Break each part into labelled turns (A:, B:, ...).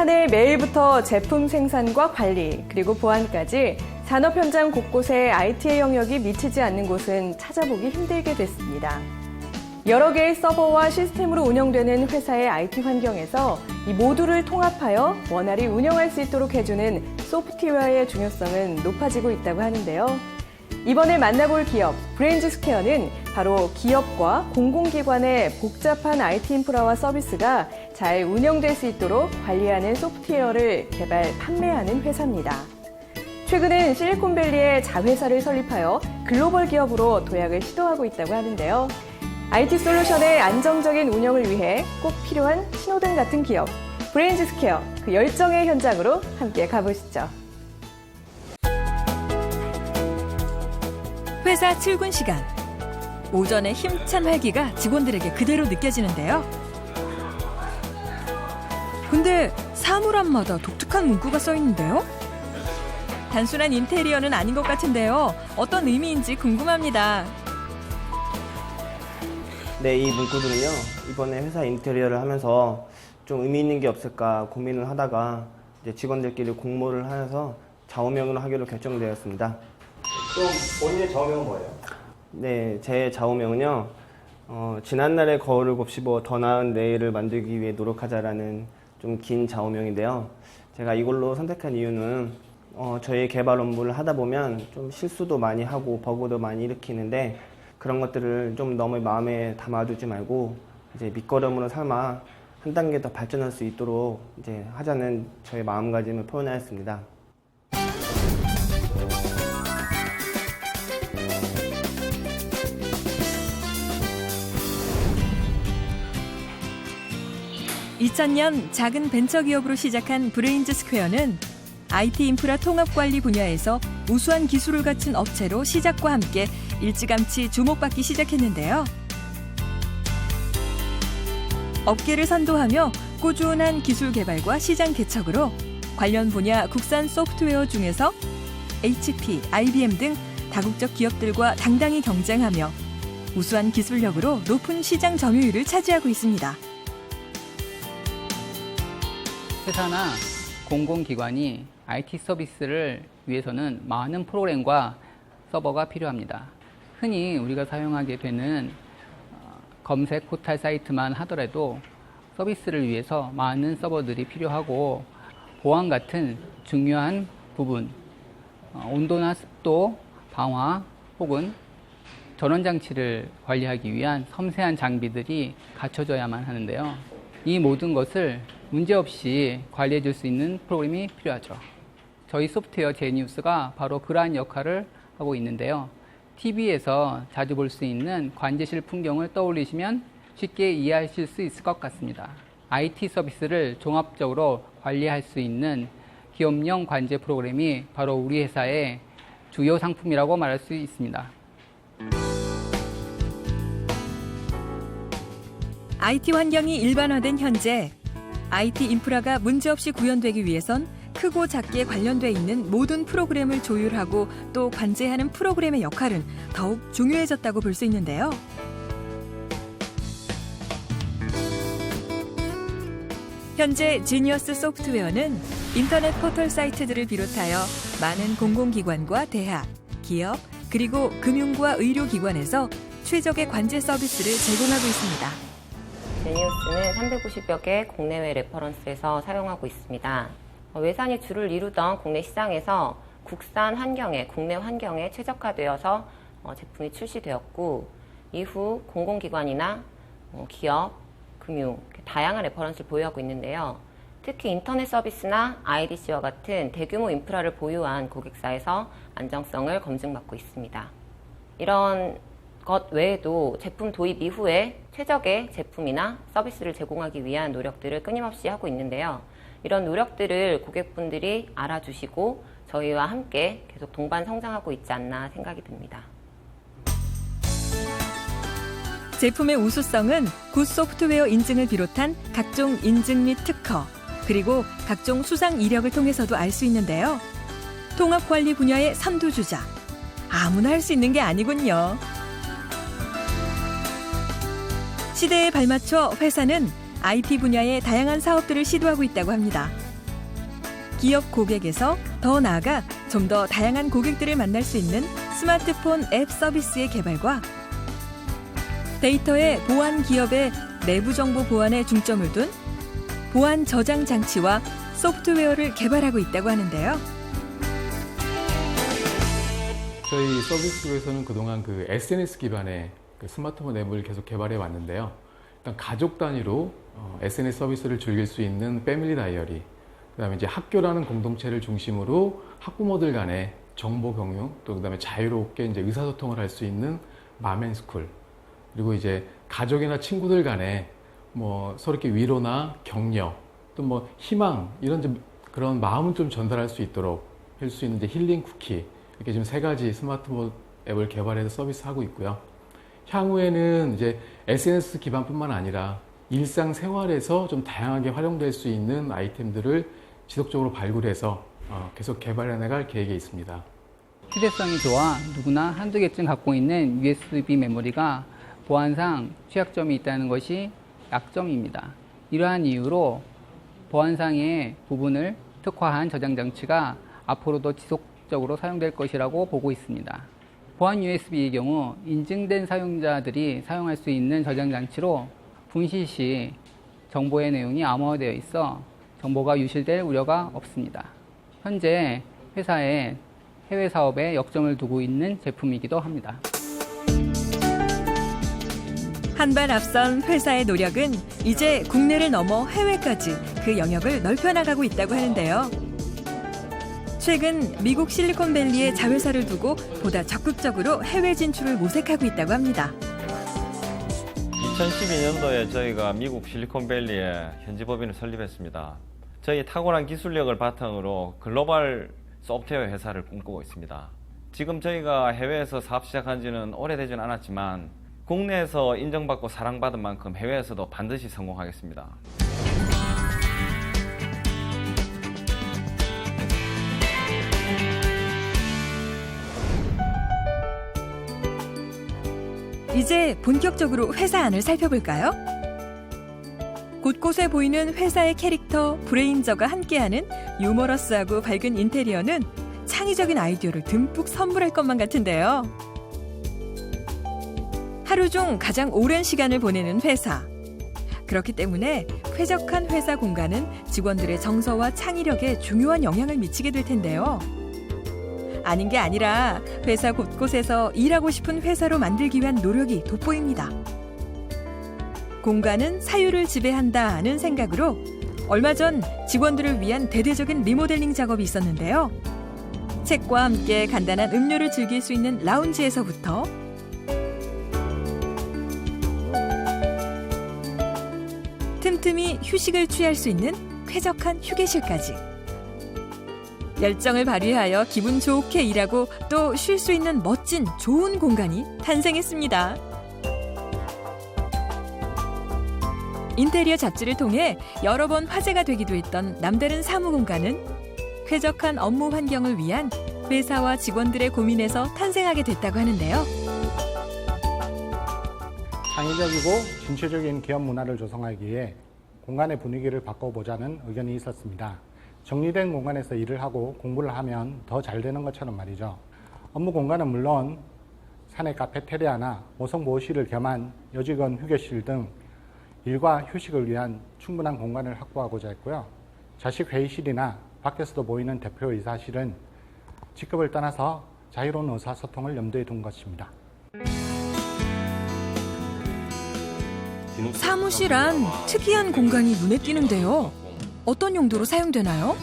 A: 내 매일부터 제품 생산과 관리, 그리고 보안까지 산업 현장 곳곳에 IT의 영역이 미치지 않는 곳은 찾아보기 힘들게 됐습니다. 여러 개의 서버와 시스템으로 운영되는 회사의 IT 환경에서 이 모두를 통합하여 원활히 운영할 수 있도록 해주는 소프트웨어의 중요성은 높아지고 있다고 하는데요. 이번에 만나볼 기업 브레인즈스퀘어는 바로 기업과 공공기관의 복잡한 IT 인프라와 서비스가 잘 운영될 수 있도록 관리하는 소프트웨어를 개발, 판매하는 회사입니다. 최근엔 실리콘밸리에 자회사를 설립하여 글로벌 기업으로 도약을 시도하고 있다고 하는데요. IT 솔루션의 안정적인 운영을 위해 꼭 필요한 신호등 같은 기업, 브레인즈스퀘어, 그 열정의 현장으로 함께 가보시죠.
B: 회사 출근 시간. 오전의 힘찬 활기가 직원들에게 그대로 느껴지는데요. 근데 사물 앞마다 독특한 문구가 써 있는데요. 단순한 인테리어는 아닌 것 같은데요. 어떤 의미인지 궁금합니다.
C: 네, 이 문구들은요, 이번에 회사 인테리어를 하면서 좀 의미 있는 게 없을까 고민을 하다가 이제 직원들끼리 공모를 하여서 좌우명으로 하기로 결정되었습니다.
D: 그럼 본인의 좌우명은 뭐예요?
C: 네, 제 좌우명은요, 지난날의 거울을 곱씹어 더 나은 내일을 만들기 위해 노력하자라는 좀 긴 좌우명인데요. 제가 이걸로 선택한 이유는 저희 개발 업무를 하다 보면 좀 실수도 많이 하고 버그도 많이 일으키는데 그런 것들을 좀 너무 마음에 담아두지 말고 이제 밑거름으로 삼아 한 단계 더 발전할 수 있도록 이제 하자는 저의 마음가짐을 표현하였습니다.
B: (2000년) 작은 벤처기업으로 시작한 브레인즈스퀘어는 IT 인프라 통합 관리 분야에서 우수한 기술을 갖춘 업체로 시작과 함께 일찌감치 주목받기 시작했는데요. 업계를 선도하며 꾸준한 기술 개발과 시장 개척으로 관련 분야 국산 소프트웨어 중에서 HP, IBM 등 다국적 기업들과 당당히 경쟁하며 우수한 기술력으로 높은 시장 점유율을 차지하고 있습니다.
E: 회사나 공공기관이 IT 서비스를 위해서는 많은 프로그램과 서버가 필요합니다. 흔히 우리가 사용하게 되는 검색 포털 사이트만 하더라도 서비스를 위해서 많은 서버들이 필요하고 보안 같은 중요한 부분, 온도나 습도, 방화 혹은 전원장치를 관리하기 위한 섬세한 장비들이 갖춰져야만 하는데요. 이 모든 것을 문제없이 관리해 줄 수 있는 프로그램이 필요하죠. 저희 소프트웨어 제니우스가 바로 그러한 역할을 하고 있는데요. TV에서 자주 볼 수 있는 관제실 풍경을 떠올리시면 쉽게 이해하실 수 있을 것 같습니다. IT 서비스를 종합적으로 관리할 수 있는 기업용 관제 프로그램이 바로 우리 회사의 주요 상품이라고 말할 수 있습니다.
B: IT 환경이 일반화된 현재 IT 인프라가 문제없이 구현되기 위해선 크고 작게 관련돼 있는 모든 프로그램을 조율하고 또 관제하는 프로그램의 역할은 더욱 중요해졌다고 볼 수 있는데요. 현재 지니어스 소프트웨어는 인터넷 포털 사이트들을 비롯하여 많은 공공기관과 대학, 기업, 그리고 금융과 의료기관에서 최적의 관제 서비스를 제공하고 있습니다.
F: 제니우스는 350여 개 국내외 레퍼런스에서 사용하고 있습니다. 외산이 주를 이루던 국내 시장에서 국산 환경에, 국내 환경에 최적화되어서 제품이 출시되었고 이후 공공기관이나 기업, 금융, 다양한 레퍼런스를 보유하고 있는데요. 특히 인터넷 서비스나 IDC와 같은 대규모 인프라를 보유한 고객사에서 안정성을 검증받고 있습니다. 이런 것 외에도 제품 도입 이후에 최적의 제품이나 서비스를 제공하기 위한 노력들을 끊임없이 하고 있는데요. 이런 노력들을 고객분들이 알아주시고 저희와 함께 계속 동반 성장하고 있지 않나 생각이 듭니다.
B: 제품의 우수성은 굿 소프트웨어 인증을 비롯한 각종 인증 및 특허, 그리고 각종 수상 이력을 통해서도 알 수 있는데요. 통합관리 분야의 선두주자. 아무나 할 수 있는 게 아니군요. 시대에 발맞춰 회사는 IT 분야의 다양한 사업들을 시도하고 있다고 합니다. 기업 고객에서 더 나아가 좀 더 다양한 고객들을 만날 수 있는 스마트폰 앱 서비스의 개발과 데이터의 보안 기업의 내부 정보 보안에 중점을 둔 보안 저장 장치와 소프트웨어를 개발하고 있다고 하는데요.
G: 저희 서비스에서는 그동안 그 SNS 기반의 그 스마트폰 앱을 계속 개발해 왔는데요. 일단 가족 단위로 SNS 서비스를 즐길 수 있는 패밀리 다이어리, 그다음에 이제 학교라는 공동체를 중심으로 학부모들 간의 정보 공유, 또 그다음에 자유롭게 이제 의사소통을 할 수 있는 맘앤스쿨, 그리고 이제 가족이나 친구들 간에 뭐 서로 이렇게 위로나 격려, 또 뭐 희망 이런 좀 그런 마음을 좀 전달할 수 있도록 할 수 있는 이제 힐링 쿠키, 이렇게 지금 3가지 스마트폰 앱을 개발해서 서비스하고 있고요. 향후에는 이제 SNS 기반뿐만 아니라 일상생활에서 좀 다양하게 활용될 수 있는 아이템들을 지속적으로 발굴해서 계속 개발해 나갈 계획에 있습니다.
E: 휴대성이 좋아 누구나 한두 개쯤 갖고 있는 USB 메모리가 보안상 취약점이 있다는 것이 약점입니다. 이러한 이유로 보안상의 부분을 특화한 저장 장치가 앞으로도 지속적으로 사용될 것이라고 보고 있습니다. 보안 USB의 경우 인증된 사용자들이 사용할 수 있는 저장 장치로 분실 시 정보의 내용이 암호화되어 있어 정보가 유실될 우려가 없습니다. 현재 회사의 해외 사업에 역점을 두고 있는 제품이기도 합니다.
B: 한 발 앞선 회사의 노력은 이제 국내를 넘어 해외까지 그 영역을 넓혀 나가고 있다고 하는데요. 최근 미국 실리콘밸리에 자회사를 두고 보다 적극적으로 해외 진출을 모색하고 있다고 합니다.
H: 2012년도에 저희가 미국 실리콘밸리에 현지 법인을 설립했습니다. 저희 탁월한 기술력을 바탕으로 글로벌 소프트웨어 회사를 꿈꾸고 있습니다. 지금 저희가 해외에서 사업 시작한 지는 오래되진 않았지만 국내에서 인정받고 사랑받은 만큼 해외에서도 반드시 성공하겠습니다.
B: 이제 본격적으로 회사 안을 살펴볼까요? 곳곳에 보이는 회사의 캐릭터, 브레인저가 함께하는 유머러스하고 밝은 인테리어는 창의적인 아이디어를 듬뿍 선물할 것만 같은데요. 하루 중 가장 오랜 시간을 보내는 회사. 그렇기 때문에 쾌적한 회사 공간은 직원들의 정서와 창의력에 중요한 영향을 미치게 될 텐데요. 아닌 게 아니라 회사 곳곳에서 일하고 싶은 회사로 만들기 위한 노력이 돋보입니다. 공간은 사유를 지배한다는 생각으로 얼마 전 직원들을 위한 대대적인 리모델링 작업이 있었는데요. 책과 함께 간단한 음료를 즐길 수 있는 라운지에서부터 틈틈이 휴식을 취할 수 있는 쾌적한 휴게실까지. 열정을 발휘하여 기분 좋게 일하고 또 쉴 수 있는 멋진 좋은 공간이 탄생했습니다. 인테리어 잡지를 통해 여러 번 화제가 되기도 했던 남다른 사무 공간은 쾌적한 업무 환경을 위한 회사와 직원들의 고민에서 탄생하게 됐다고 하는데요.
D: 창의적이고 진취적인 기업 문화를 조성하기 위해 공간의 분위기를 바꿔보자는 의견이 있었습니다. 정리된 공간에서 일을 하고 공부를 하면 더 잘 되는 것처럼 말이죠. 업무 공간은 물론 사내 카페테리아나 모성보호실을 겸한 여직원 휴게실 등 일과 휴식을 위한 충분한 공간을 확보하고자 했고요. 자식 회의실이나 밖에서도 보이는 대표이사실은 직급을 떠나서 자유로운 의사소통을 염두에 둔 것입니다.
B: 사무실 안 특이한 공간이 눈에 띄는데요. 어떤 용도로 사용되나요?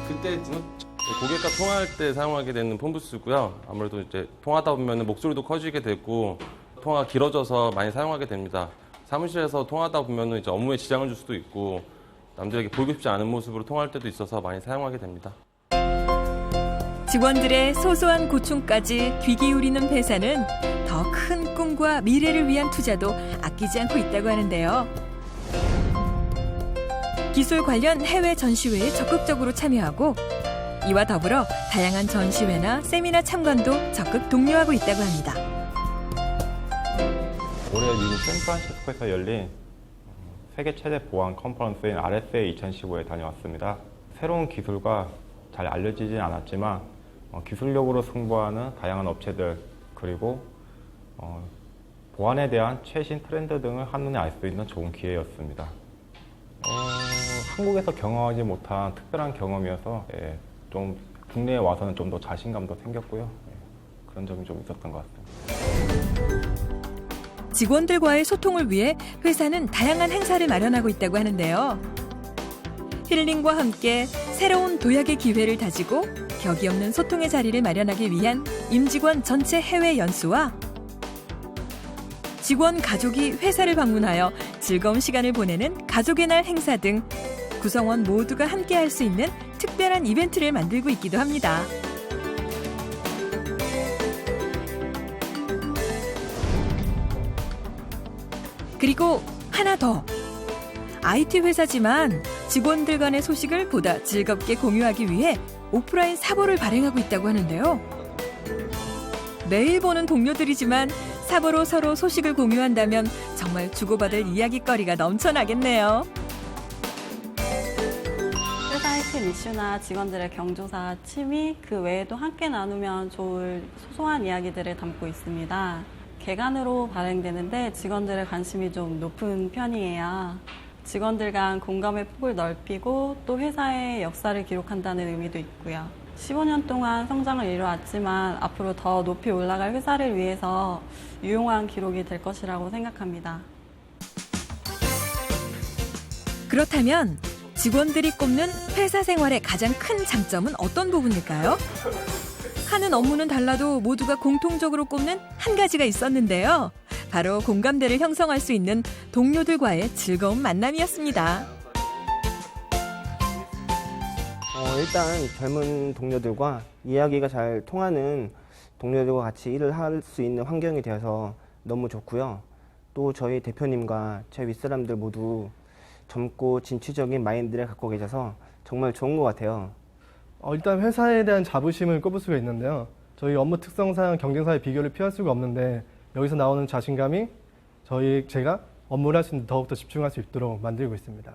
I: 그때 고객과 통화할 때 사용하게 되는 폰부스고요. 아무래도 이제 통하다 보면 목소리도 커지게 되고 통화가 길어져서 많이 사용하게 됩니다. 사무실에서 통하다 보면 이제 업무에 지장을 줄 수도 있고 남들에게 보이고 싶지 않은 모습으로 통화할 때도 있어서 많이 사용하게 됩니다.
B: 직원들의 소소한 고충까지 귀 기울이는 회사는 더 큰 꿈과 미래를 위한 투자도 아끼지 않고 있다고 하는데요. 기술 관련 해외 전시회에 적극적으로 참여하고 이와 더불어 다양한 전시회나 세미나 참관도 적극 독려하고 있다고 합니다.
J: 올해 미국 샌프란시스코에서 열린 세계 최대 보안 컨퍼런스인 RSA 2015에 다녀왔습니다. 새로운 기술과 잘 알려지진 않았지만 기술력으로 승부하는 다양한 업체들 그리고 보안에 대한 최신 트렌드 등을 한눈에 알 수 있는 좋은 기회였습니다. 한국에서 경험하지 못한 특별한 경험이어서 좀 국내에 와서는 좀 더 자신감도 생겼고요. 그런 점이 좀 있었던 것 같습니다.
B: 직원들과의 소통을 위해 회사는 다양한 행사를 마련하고 있다고 하는데요. 힐링과 함께 새로운 도약의 기회를 다지고 격이 없는 소통의 자리를 마련하기 위한 임직원 전체 해외 연수와 직원 가족이 회사를 방문하여 즐거운 시간을 보내는 가족의 날 행사 등 구성원 모두가 함께 할 수 있는 특별한 이벤트를 만들고 있기도 합니다. 그리고 하나 더. IT 회사지만 직원들 간의 소식을 보다 즐겁게 공유하기 위해 오프라인 사보를 발행하고 있다고 하는데요. 매일 보는 동료들이지만 사보로 서로 소식을 공유한다면 정말 주고받을 이야기거리가 넘쳐나겠네요.
K: 회사의 큰 이슈나 직원들의 경조사, 취미, 그 외에도 함께 나누면 좋을 소소한 이야기들을 담고 있습니다. 개간으로 발행되는데 직원들의 관심이 좀 높은 편이에요. 직원들 간 공감의 폭을 넓히고 또 회사의 역사를 기록한다는 의미도 있고요. 15년 동안 성장을 이뤄왔지만 앞으로 더 높이 올라갈 회사를 위해서 유용한 기록이 될 것이라고 생각합니다.
B: 그렇다면 직원들이 꼽는 회사 생활의 가장 큰 장점은 어떤 부분일까요? 하는 업무는 달라도 모두가 공통적으로 꼽는 한 가지가 있었는데요. 바로 공감대를 형성할 수 있는 동료들과의 즐거운 만남이었습니다.
C: 일단 젊은 동료들과 이야기가 잘 통하는 동료들과 같이 일을 할 수 있는 환경이 되어서 너무 좋고요. 또 저희 대표님과 제 윗사람들 모두 젊고 진취적인 마인드를 갖고 계셔서 정말 좋은 것 같아요.
L: 일단 회사에 대한 자부심을 꼽을 수가 있는데요. 저희 업무 특성상 경쟁사의 비교를 피할 수가 없는데 여기서 나오는 자신감이 제가 업무를 할 수 있는 더욱더 집중할 수 있도록 만들고 있습니다.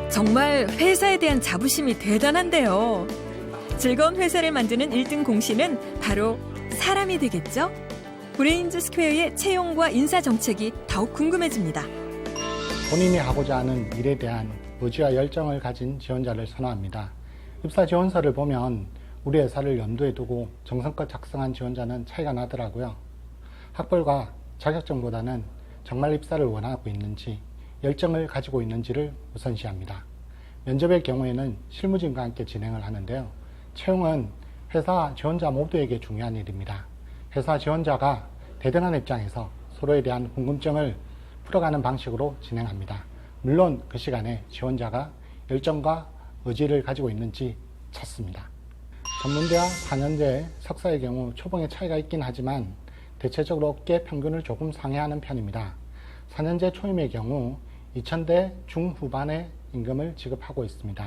B: 정말 회사에 대한 자부심이 대단한데요. 즐거운 회사를 만드는 1등 공신은 바로 사람이 되겠죠? 브레인즈 스퀘어의 채용과 인사 정책이 더욱 궁금해집니다.
D: 본인이 하고자 하는 일에 대한 의지와 열정을 가진 지원자를 선호합니다. 입사 지원서를 보면 우리 회사를 염두에 두고 정성껏 작성한 지원자는 차이가 나더라고요. 학벌과 자격증보다는 정말 입사를 원하고 있는지, 열정을 가지고 있는지를 우선시합니다. 면접의 경우에는 실무진과 함께 진행을 하는데요. 채용은 회사 지원자 모두에게 중요한 일입니다. 회사 지원자가 대등한 입장에서 서로에 대한 궁금증을 풀어가는 방식으로 진행합니다. 물론 그 시간에 지원자가 열정과 의지를 가지고 있는지 찾습니다. 전문대와 4년제 석사의 경우 초봉의 차이가 있긴 하지만 대체적으로 업계 평균을 조금 상회하는 편입니다. 4년제 초임의 경우 2,000대 중후반의 임금을 지급하고 있습니다.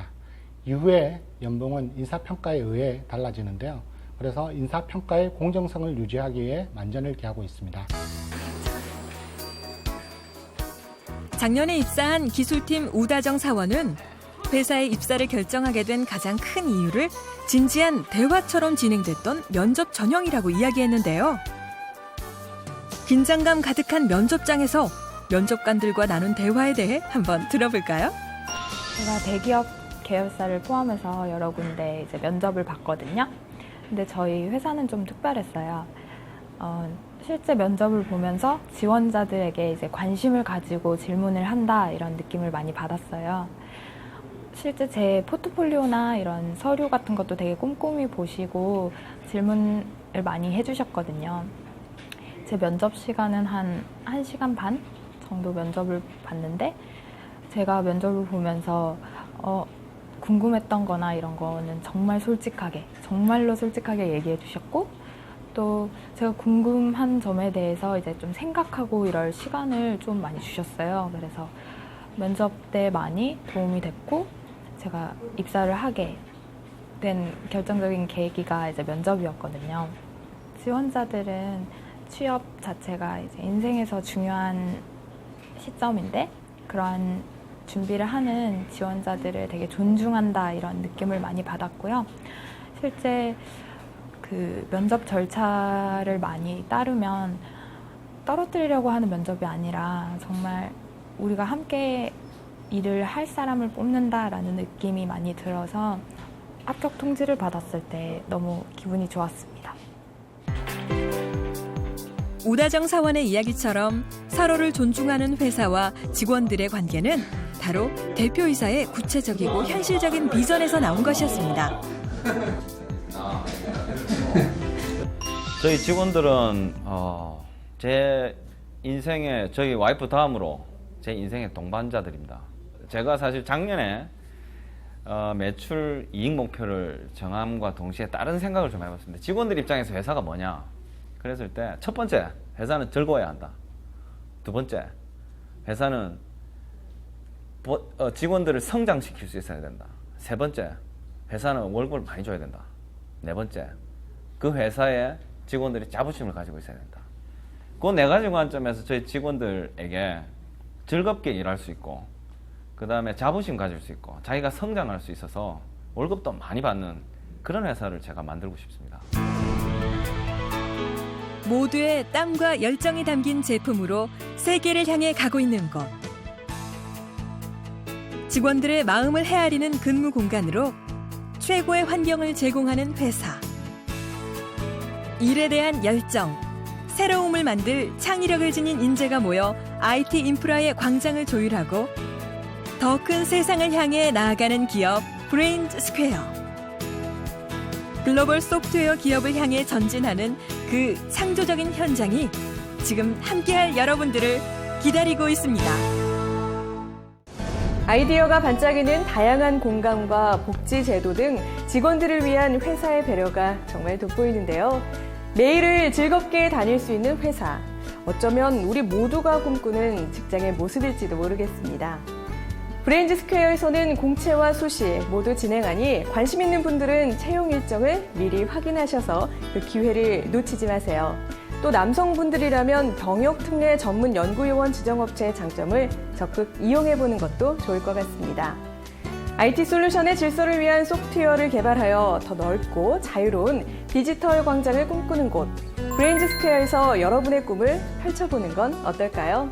D: 이후에 연봉은 인사평가에 의해 달라지는데요. 그래서 인사평가의 공정성을 유지하기 위해 만전을 기하고 있습니다.
B: 작년에 입사한 기술팀 우다정 사원은 회사에 입사를 결정하게 된 가장 큰 이유를 진지한 대화처럼 진행됐던 면접 전형이라고 이야기했는데요. 긴장감 가득한 면접장에서 면접관들과 나눈 대화에 대해 한번 들어볼까요?
M: 제가 대기업 계열사를 포함해서 여러 군데 이제 면접을 봤거든요. 근데 저희 회사는 좀 특별했어요. 실제 면접을 보면서 지원자들에게 이제 관심을 가지고 질문을 한다 이런 느낌을 많이 받았어요. 실제 제 포트폴리오나 이런 서류 같은 것도 되게 꼼꼼히 보시고 질문을 많이 해주셨거든요. 제 면접 시간은 한 1시간 반 정도 면접을 봤는데 제가 면접을 보면서 궁금했던 거나 이런 거는 정말 솔직하게, 정말로 솔직하게 얘기해 주셨고 또 제가 궁금한 점에 대해서 이제 좀 생각하고 이럴 시간을 좀 많이 주셨어요. 그래서 면접 때 많이 도움이 됐고 제가 입사를 하게 된 결정적인 계기가 이제 면접이었거든요. 지원자들은 취업 자체가 이제 인생에서 중요한 시점인데 그러한 준비를 하는 지원자들을 되게 존중한다 이런 느낌을 많이 받았고요. 실제 그 면접 절차를 많이 따르면 떨어뜨리려고 하는 면접이 아니라 정말 우리가 함께 일을 할 사람을 뽑는다라는 느낌이 많이 들어서 합격 통지를 받았을 때 너무 기분이 좋았습니다.
B: 우다정 사원의 이야기처럼 서로를 존중하는 회사와 직원들의 관계는 바로 대표이사의 구체적이고 현실적인 비전에서 나온 것이었습니다.
H: 저희 직원들은 제 인생의 저희 와이프 다음으로 제 인생의 동반자들입니다. 제가 사실 작년에 매출 이익 목표를 정함과 동시에 다른 생각을 좀 해봤습니다. 직원들 입장에서 회사가 뭐냐? 그랬을 때 첫 번째, 회사는 즐거워야 한다. 두 번째, 회사는 직원들을 성장시킬 수 있어야 된다. 세 번째, 회사는 월급을 많이 줘야 된다. 네 번째, 그 회사에 직원들이 자부심을 가지고 있어야 된다. 그 네 가지 관점에서 저희 직원들에게 즐겁게 일할 수 있고, 그 다음에 자부심 가질 수 있고, 자기가 성장할 수 있어서 월급도 많이 받는 그런 회사를 제가 만들고 싶습니다.
B: 모두의 땀과 열정이 담긴 제품으로 세계를 향해 가고 있는 곳. 직원들의 마음을 헤아리는 근무 공간으로 최고의 환경을 제공하는 회사. 일에 대한 열정, 새로움을 만들 창의력을 지닌 인재가 모여 IT 인프라의 광장을 조율하고 더 큰 세상을 향해 나아가는 기업 브레인즈 스퀘어. 글로벌 소프트웨어 기업을 향해 전진하는 그 창조적인 현장이 지금 함께할 여러분들을 기다리고 있습니다.
A: 아이디어가 반짝이는 다양한 공간과 복지 제도 등 직원들을 위한 회사의 배려가 정말 돋보이는데요. 매일을 즐겁게 다닐 수 있는 회사. 어쩌면 우리 모두가 꿈꾸는 직장의 모습일지도 모르겠습니다. 브레인즈 스퀘어에서는 공채와 수시 모두 진행하니 관심 있는 분들은 채용 일정을 미리 확인하셔서 그 기회를 놓치지 마세요. 또 남성분들이라면 병역 특례 전문 연구요원 지정업체의 장점을 적극 이용해보는 것도 좋을 것 같습니다. IT 솔루션의 질서를 위한 소프트웨어를 개발하여 더 넓고 자유로운 디지털 광장을 꿈꾸는 곳 브레인즈 스퀘어에서 여러분의 꿈을 펼쳐보는 건 어떨까요?